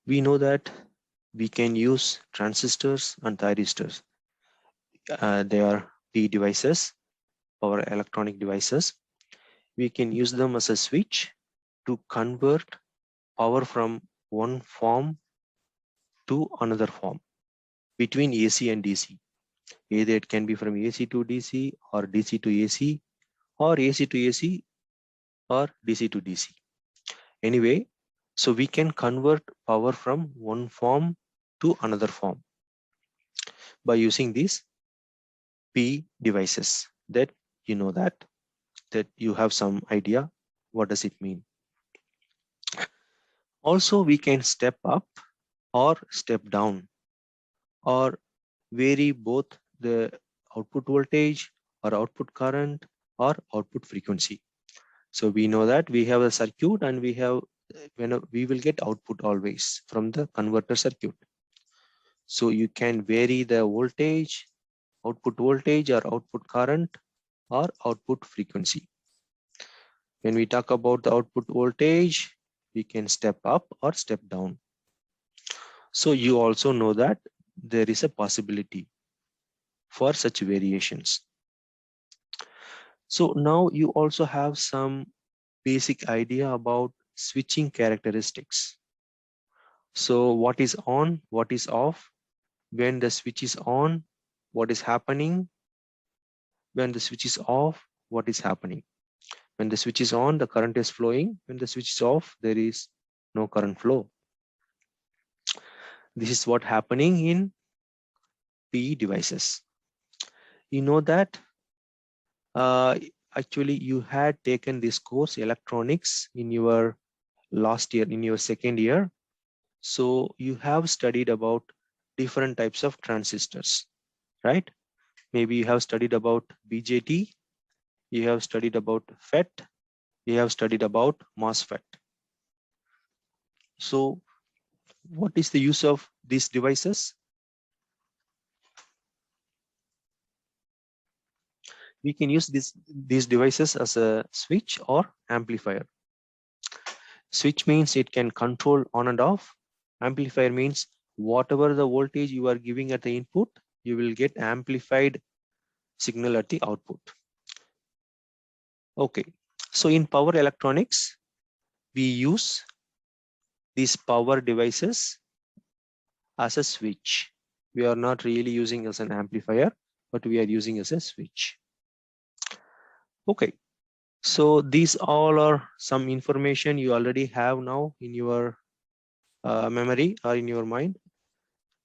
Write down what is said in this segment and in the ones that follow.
We know that we can use transistors and thyristors. They are P devices, power electronic devices. We can use them as a switch to convert power from one form to another form between AC and DC. Either it can be from AC to DC or DC to AC or AC to AC or DC to DC. Anyway, so we can convert power from one form to another form by using these P devices. That you know that you have some idea what does it mean. Also, we can step up or step down or vary both the output voltage or output current or output frequency. So we know that we have a circuit and we have when we will get output always from the converter circuit. So you can vary the voltage, output voltage or output current or output frequency. When we talk about the output voltage, we can step up or step down. So you also know that there is a possibility for such variations. So now you also have some basic idea about switching characteristics. So what is on, what is off, when the switch is on, what is happening, when the switch is off, what is happening. When the switch is on, the current is flowing. When the switch is off, there is no current flow. This is what happening in P devices. You know that uh, actually you had taken this course electronics in your last year, in your second year. So you have studied about different types of transistors, right? Maybe you have studied about BJT, you have studied about FET, you have studied about MOSFET. So what is the use of these devices? We can use these devices as a switch or amplifier. Switch means it can control on and off. Amplifier means whatever the voltage you are giving at the input, you will get amplified signal at the output. Okay, so in power electronics, we use these power devices as a switch. We are not really using as an amplifier, but we are using as a switch. Okay, so these all are some information you already have now in your memory or in your mind.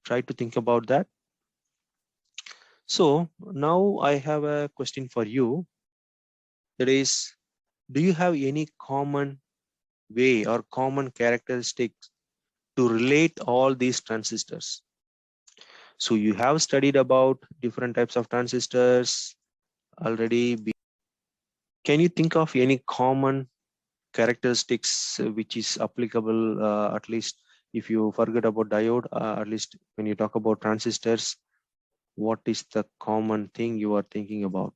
Try to think about that. So now I have a question for you. That is, do you have any common way or common characteristics to relate all these transistors? So you have studied about different types of transistors already. Can you think of any common characteristics which is applicable, at least if you forget about diode, at least when you talk about transistors, what is the common thing you are thinking about?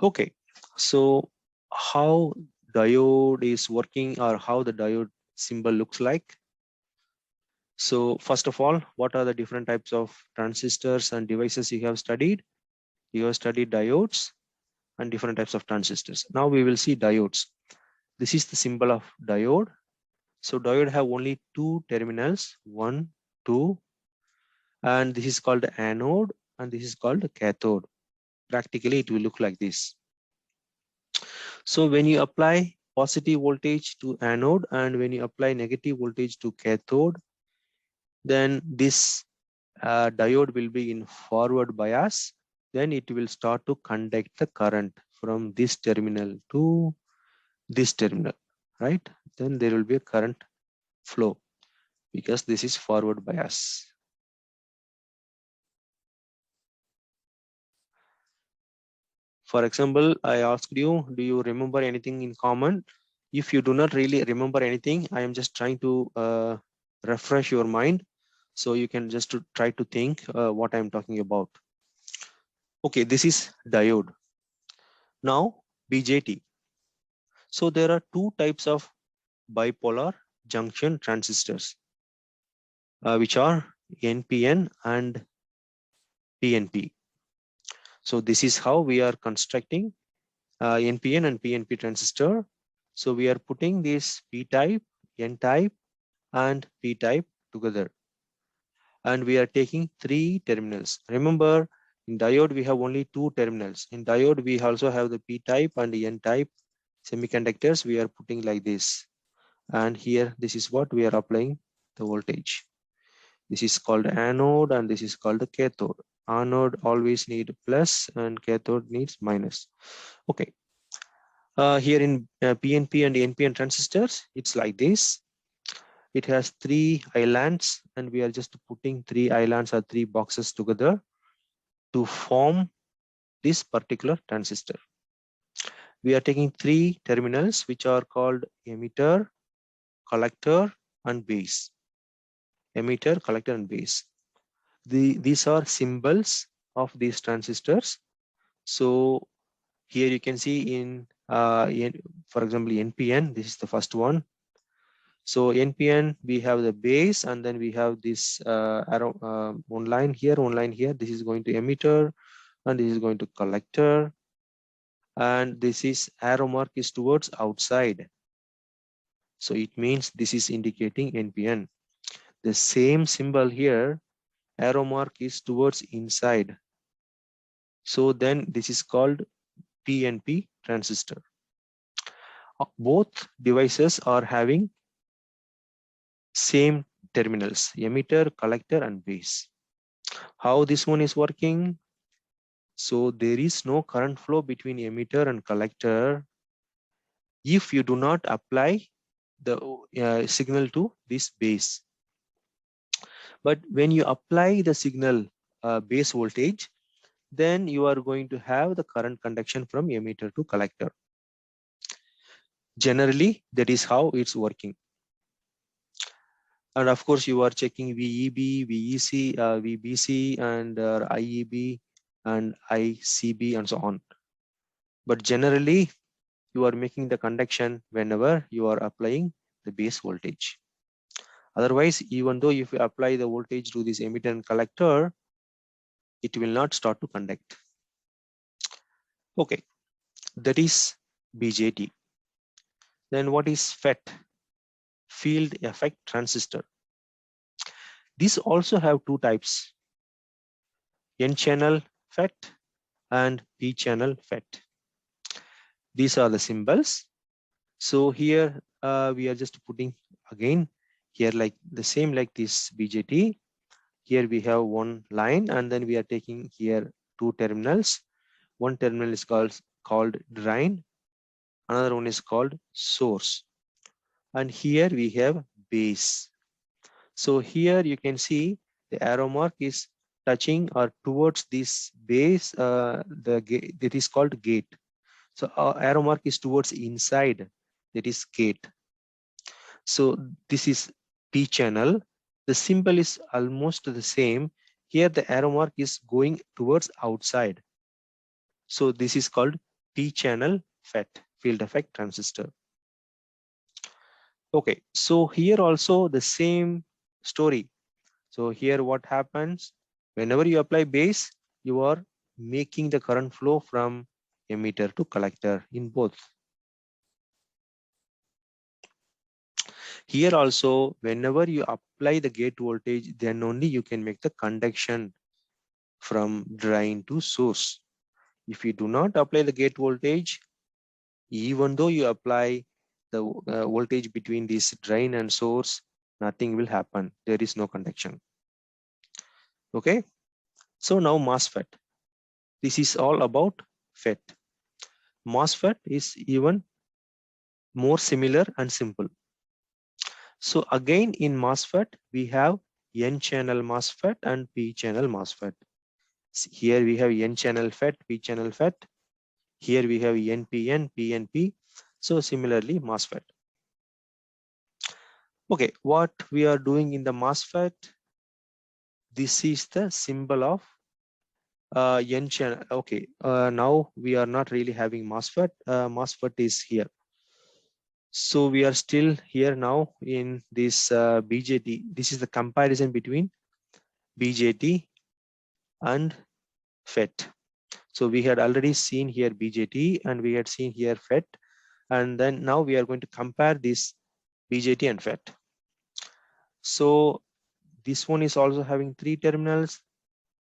Okay, so how diode is working or how the diode symbol looks like. So first of all, what are the different types of transistors and devices you have studied? You have studied diodes and different types of transistors. Now we will see diodes. This is the symbol of diode. So diode have only two terminals, 1, 2, and this is called anode and this is called cathode. Practically it will look like this. So when you apply positive voltage to anode and when you apply negative voltage to cathode, then this diode will be in forward bias. Then it will start to conduct the current from this terminal to this terminal, right? Then there will be a current flow because this is forward bias. For example, I asked you, do you remember anything in common? If you do not really remember anything, I am just trying to refresh your mind. So you can just try to think what I'm talking about. Okay, this is diode. Now BJT. So there are two types of bipolar junction transistors, which are NPN and PNP. So this is how we are constructing NPN and PNP transistor. So we are putting this P-type, N-type, and P-type together. And we are taking 3 terminals. Remember, in diode, we have only 2 terminals. In diode, we also have the P-type and the N-type semiconductors. We are putting like this. And here, this is what we are applying the voltage. This is called anode and this is called the cathode. Anode always need plus and cathode needs minus. Okay. Here in PNP and NPN transistors, it's like this. It has 3 islands and we are just putting 3 islands or 3 boxes together to form this particular transistor. We are taking 3 terminals which are called emitter, collector, and base. Emitter, collector, and base. These are symbols of these transistors. So here you can see for example, NPN, this is the first one. So NPN, we have the base and then we have this arrow, one line here, one line here. This is going to emitter and this is going to collector. And this is arrow mark is towards outside. So it means this is indicating NPN. The same symbol here, arrow mark is towards inside. So then this is called PNP transistor. Both devices are having same terminals, emitter, collector, and base. How this one is working? So there is no current flow between emitter and collector if you do not apply the signal to this base. But when you apply the signal base voltage, then you are going to have the current conduction from emitter to collector. Generally, that is how it's working. And of course, you are checking VEB, VEC, VBC, and IEB, and ICB, and so on. But generally, you are making the conduction whenever you are applying the base voltage. Otherwise, even though if you apply the voltage to this emitter and collector, it will not start to conduct. Okay, that is BJT. Then what is FET? Field effect transistor. These also have 2 types, N-channel FET and P-channel FET. These are the symbols. So here we are just putting again here like the same like this BJT. Here we have one line and then we are taking here 2 terminals. One terminal is called drain. Another one is called source. And here we have base. So here you can see the arrow mark is touching or towards this base, that is called gate. So our arrow mark is towards inside, that is gate. So this is P channel. The symbol is almost the same. Here the arrow mark is going towards outside. So this is called P channel FET, field effect transistor. Okay, so here also the same story. So here what happens, whenever you apply base, you are making the current flow from emitter to collector in both. Here also, whenever you apply the gate voltage, then only you can make the conduction from drain to source. If you do not apply the gate voltage, even though you apply the voltage between this drain and source, nothing will happen. There is no conduction. Okay. So now MOSFET. This is all about FET. MOSFET is even more similar and simple. So again in MOSFET, we have N-channel MOSFET and P-channel MOSFET. Here we have N-channel FET, P-channel FET. Here we have NPN, PNP. So similarly MOSFET. Okay, what we are doing in the MOSFET, this is the symbol of N-channel. Okay, now we are not really having MOSFET. MOSFET is here. So we are still here now in this BJT. This is the comparison between BJT and FET. So we had already seen here BJT and we had seen here FET, and then now we are going to compare this BJT and FET. So this one is also having 3 terminals.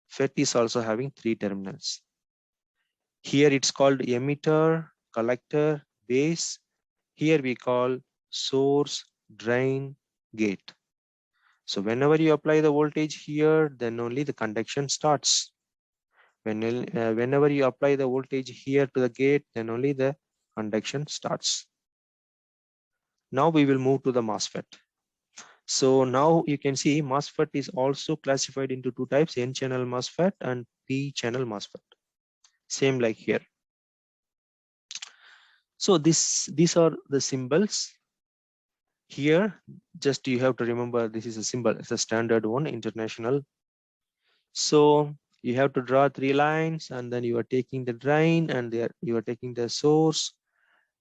FET is also having 3 terminals. Here it's called emitter, collector, base. Here we call source, drain, gate. So whenever you apply the voltage here, then only the conduction starts. Whenever you apply the voltage here to the gate, then only the conduction starts. Now we will move to the MOSFET. So now you can see MOSFET is also classified into 2 types, N-channel MOSFET and P-channel MOSFET. Same like here. So these are the symbols. Here, just you have to remember this is a symbol, it's a standard one, international. So you have to draw 3 lines and then you are taking the drain and there you are taking the source.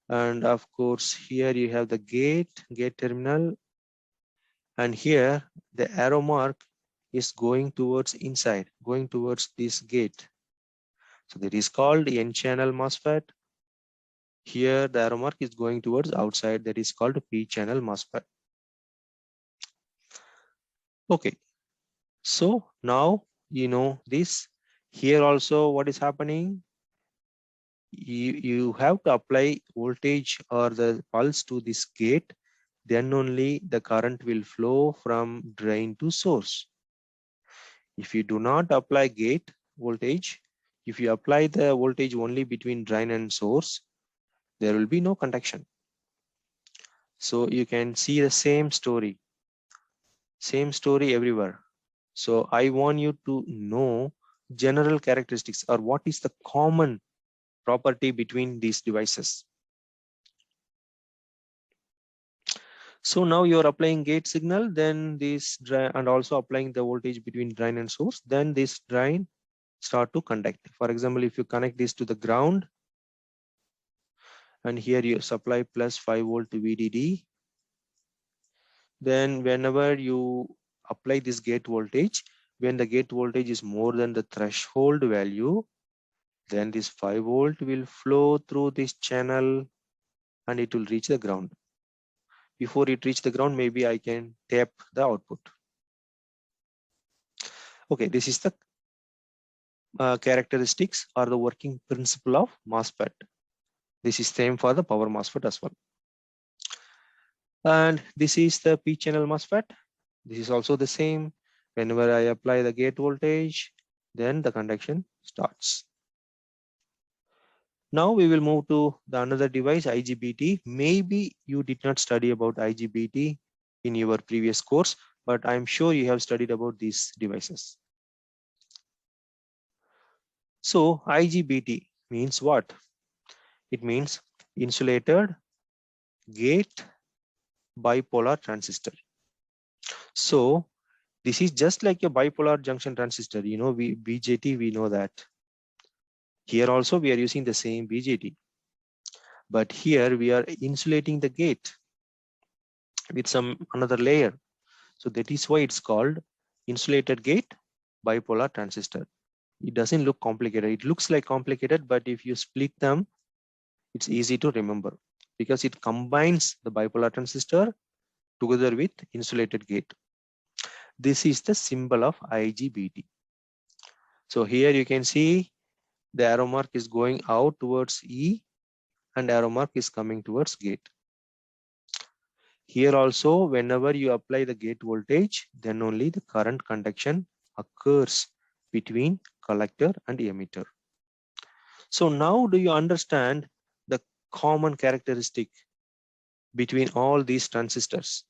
And of course, here you have the gate terminal. And here the arrow mark is going towards inside, going towards this gate. So that is called N-channel MOSFET. Here the arrow mark is going towards outside, that is called P-channel MOSFET. Okay, so now you know this. Here also what is happening, you have to apply voltage or the pulse to this gate, then only the current will flow from drain to source. If you do not apply gate voltage, if you apply the voltage only between drain and source, there will be no conduction. So you can see the same story everywhere. So I want you to know general characteristics or what is the common property between these devices. So now you are applying gate signal, then this drain, and also applying the voltage between drain and source, then this drain start to conduct. For example, if you connect this to the ground and here you supply plus 5 volt VDD, then whenever you apply this gate voltage, when the gate voltage is more than the threshold value, then this 5 volt will flow through this channel and it will reach the ground. Before it reach the ground, maybe I can tap the output. Okay, this is the characteristics or the working principle of MOSFET. This is same for the power MOSFET as well. And this is the P channel MOSFET. This is also the same. Whenever I apply the gate voltage, then the conduction starts. Now we will move to the another device, IGBT. Maybe you did not study about IGBT in your previous course, but I'm sure you have studied about these devices. So IGBT means what? It means insulated gate bipolar transistor. So this is just like a bipolar junction transistor. You know, BJT, we know that. Here also we are using the same BJT, but here we are insulating the gate with some another layer. So that is why it's called insulated gate bipolar transistor. It doesn't look complicated. It looks like complicated, but if you split them, it's easy to remember because it combines the bipolar transistor together with insulated gate. This is the symbol of IGBT. So here you can see the arrow mark is going out towards E and arrow mark is coming towards gate. Here also, whenever you apply the gate voltage, then only the current conduction occurs between collector and emitter. So now do you understand the common characteristic between all these transistors?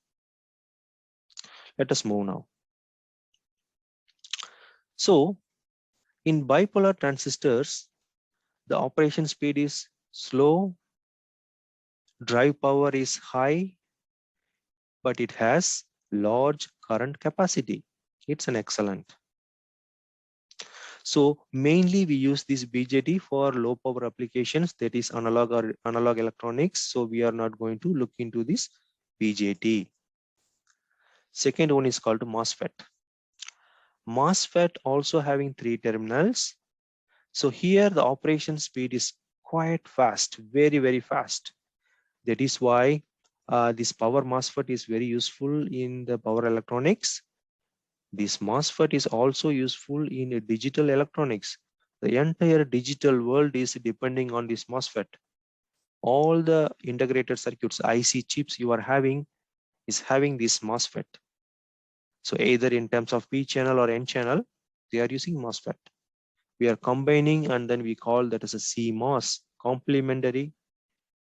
Let us move now. So in bipolar transistors, the operation speed is slow, drive power is high, but it has large current capacity. It's an excellent. So mainly we use this BJT for low power applications, that is analog or analog electronics. So we are not going to look into this BJT. Second one is called MOSFET. MOSFET also having 3 terminals. So here the operation speed is quite fast, very, very fast. That is why this power MOSFET is very useful in the power electronics. This MOSFET is also useful in digital electronics. The entire digital world is depending on this MOSFET. All the integrated circuits, IC chips you are having is having this MOSFET. So either in terms of P channel or N channel, they are using MOSFET. We are combining and then we call that as a CMOS, complementary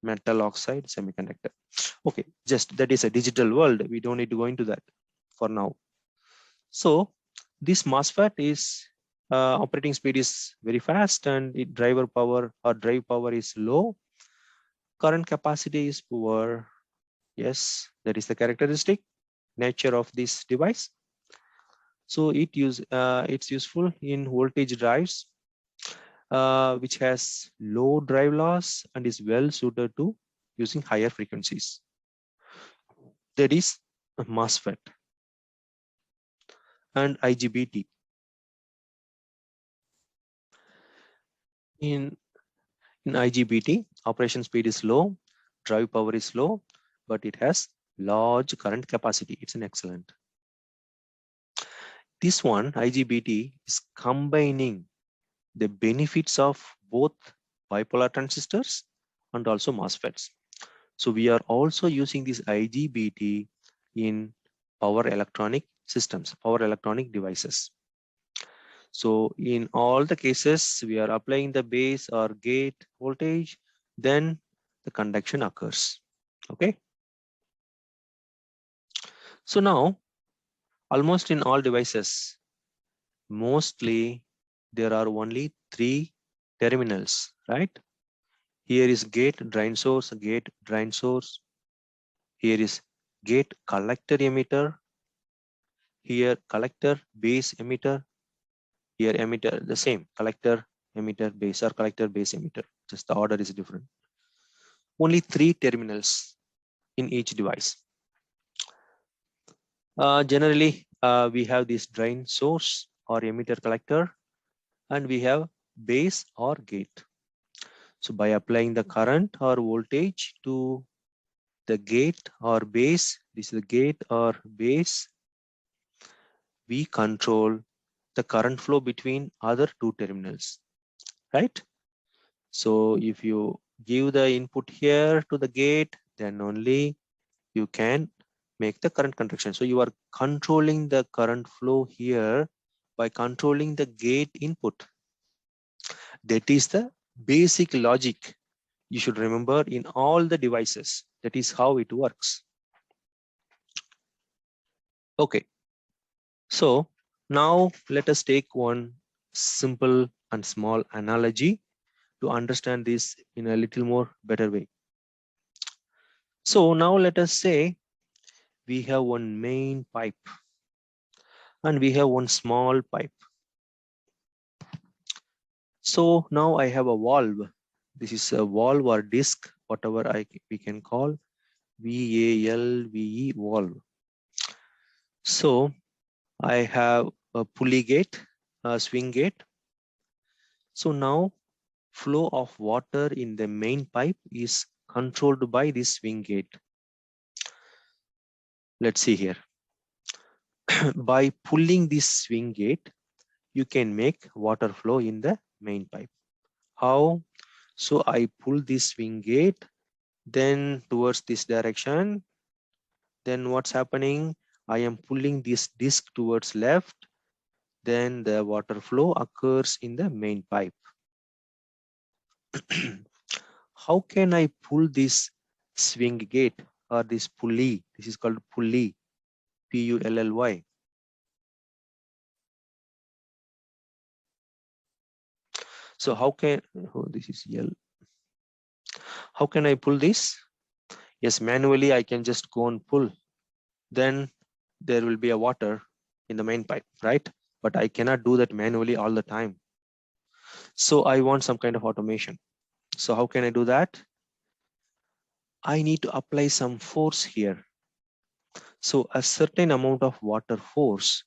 metal oxide semiconductor. Okay, just that is a digital world. We don't need to go into that for now. So this MOSFET is operating speed is very fast and it driver power or drive power is low. Current capacity is poor. Yes, that is the characteristic nature of this device. So it's useful in voltage drives, which has low drive loss and is well suited to using higher frequencies. That is a MOSFET and IGBT. In IGBT, operation speed is low, drive power is low, but it has large current capacity. It's an excellent. This one, IGBT, is combining the benefits of both bipolar transistors and also MOSFETs. So we are also using this IGBT in power electronic systems, power electronic devices. So in all the cases, we are applying the base or gate voltage, then the conduction occurs. Okay. So now, almost in all devices, mostly there are only 3 terminals, right? Here is gate, drain source, gate, drain source. Here is gate, collector, emitter. Here collector, base, emitter. Here emitter, the same, collector, emitter, base, or collector, base, emitter. Just the order is different. Only 3 terminals in each device. Generally, we have this drain source or emitter collector, and we have base or gate. So by applying the current or voltage to the gate or base, this is the gate or base, we control the current flow between other 2 terminals, right? So if you give the input here to the gate, then only you can make the current conduction. So you are controlling the current flow here by controlling the gate input. That is the basic logic you should remember in all the devices. That is how it works. Okay. So now let us take one simple and small analogy to understand this in a little more better way. So now let us say we have one main pipe and we have one small pipe. So now I have a valve. This is a valve or disc, whatever we can call VALVE valve. So I have a pulley gate, a swing gate. So now flow of water in the main pipe is controlled by this swing gate. Let's see here. By pulling this swing gate, you can make water flow in the main pipe. How? So I pull this swing gate, then towards this direction. Then what's happening? I am pulling this disc towards left. Then the water flow occurs in the main pipe. How can I pull this swing gate or this pulley? This is called pulley, P-U-L-L-Y. So how can, oh, this is L. How can I pull this? Yes, manually I can just go and pull. Then there will be a water in the main pipe, right? But I cannot do that manually all the time. So I want some kind of automation. So how can I do that? I need to apply some force here. So a certain amount of water force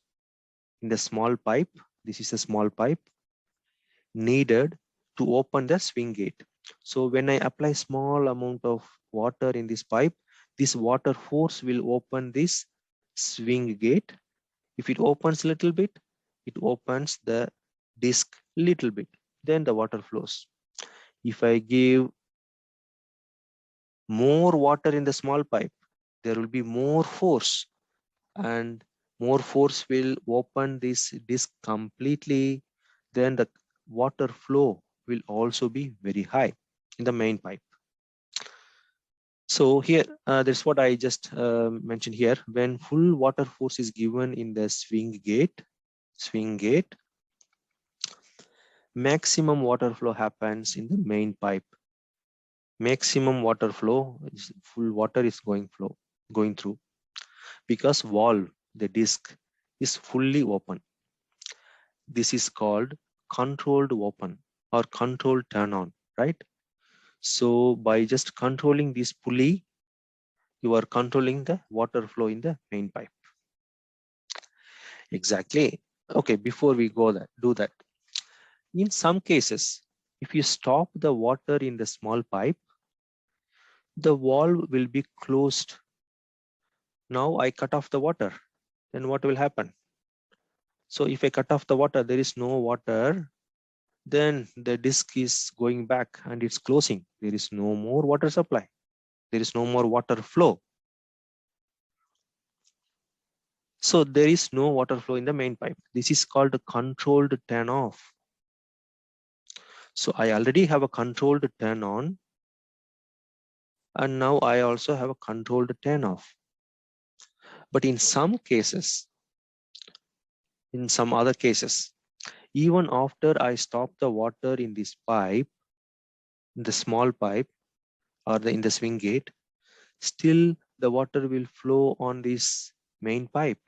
in the small pipe, this is a small pipe, needed to open the swing gate. So when I apply small amount of water in this pipe, this water force will open this swing gate. If it opens a little bit, it opens the disc little bit, then the water flows. If I give more water in the small pipe, there will be more force, and more force will open this disc completely. Then the water flow will also be very high in the main pipe. So here, that's what I just mentioned here. When full water force is given in the swing gate, maximum water flow happens in the main pipe. Maximum water flow is full water is going through, because valve, the disc, is fully open. This is called controlled open or controlled turn on, right? So by just controlling this pulley, you are controlling the water flow in the main pipe. Exactly. Okay, before we do that, in some cases, if you stop the water in the small pipe, the valve will be closed. Now I cut off the water, then what will happen? So if I cut off the water, there is no water, then the disc is going back and it's closing. There is no more water supply. There is no more water flow. So there is no water flow in the main pipe. This is called a controlled turn off. So I already have a controlled turn on, and now I also have a controlled turn off. But in some cases, in some other cases, even after I stop the water in this pipe, the small pipe or in the swing gate, still the water will flow on this main pipe,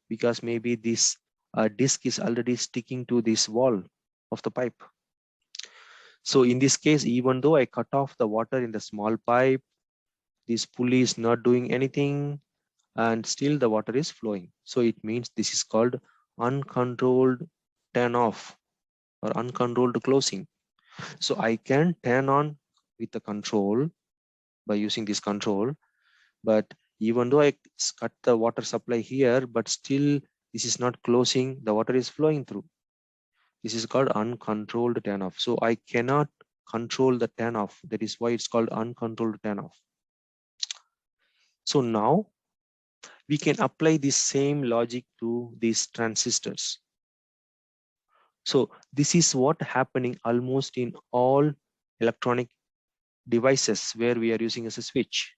because maybe this disc is already sticking to this wall of the pipe. So in this case, even though I cut off the water in the small pipe, this pulley is not doing anything, and still the water is flowing. So it means this is called uncontrolled turn off or uncontrolled closing. So I can turn on with the control by using this control, but even though I cut the water supply here, but still this is not closing, the water is flowing through. This is called uncontrolled turn off. So I cannot control the turn off. That is why it's called uncontrolled turn off. So now we can apply this same logic to these transistors. So this is what happening almost in all electronic devices where we are using as a switch.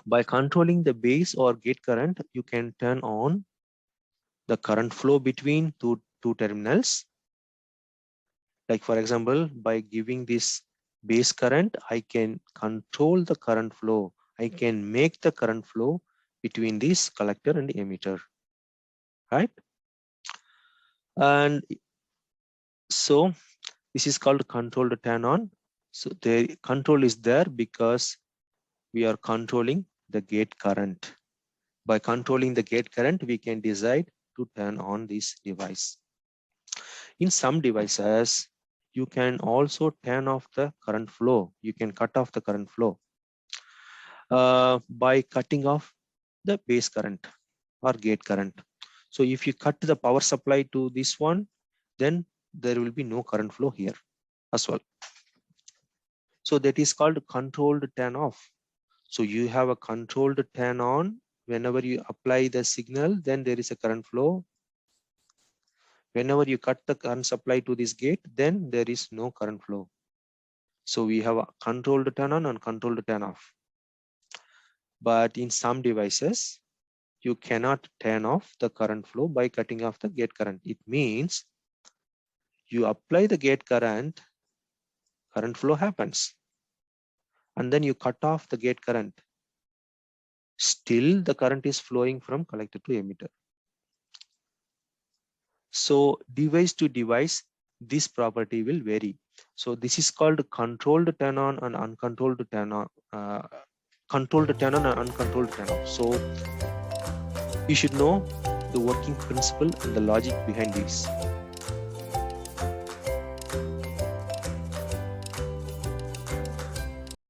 By controlling the base or gate current, you can turn on the current flow between two terminals. Like for example, by giving this base current, I can control the current flow. I can make the current flow between this collector and emitter, right? And so this is called controlled turn on. So the control is there because we are controlling the gate current. By controlling the gate current, we can decide to turn on this device. In some devices, you can also turn off the current flow. You can cut off the current flow by cutting off the base current or gate current. So if you cut the power supply to this one, then there will be no current flow here as well. So that is called controlled turn off. So you have a controlled turn on. Whenever you apply the signal, then there is a current flow. Whenever you cut the current supply to this gate, then there is no current flow. So we have a controlled turn on and controlled turn off. But in some devices, you cannot turn off the current flow by cutting off the gate current. It means you apply the gate current, current flow happens, and then you cut off the gate current. Still the current is flowing from collector to emitter. So device to device, this property will vary. So this is called controlled turn on and uncontrolled turn on, controlled turn on and uncontrolled turn off. So you should know the working principle and the logic behind this.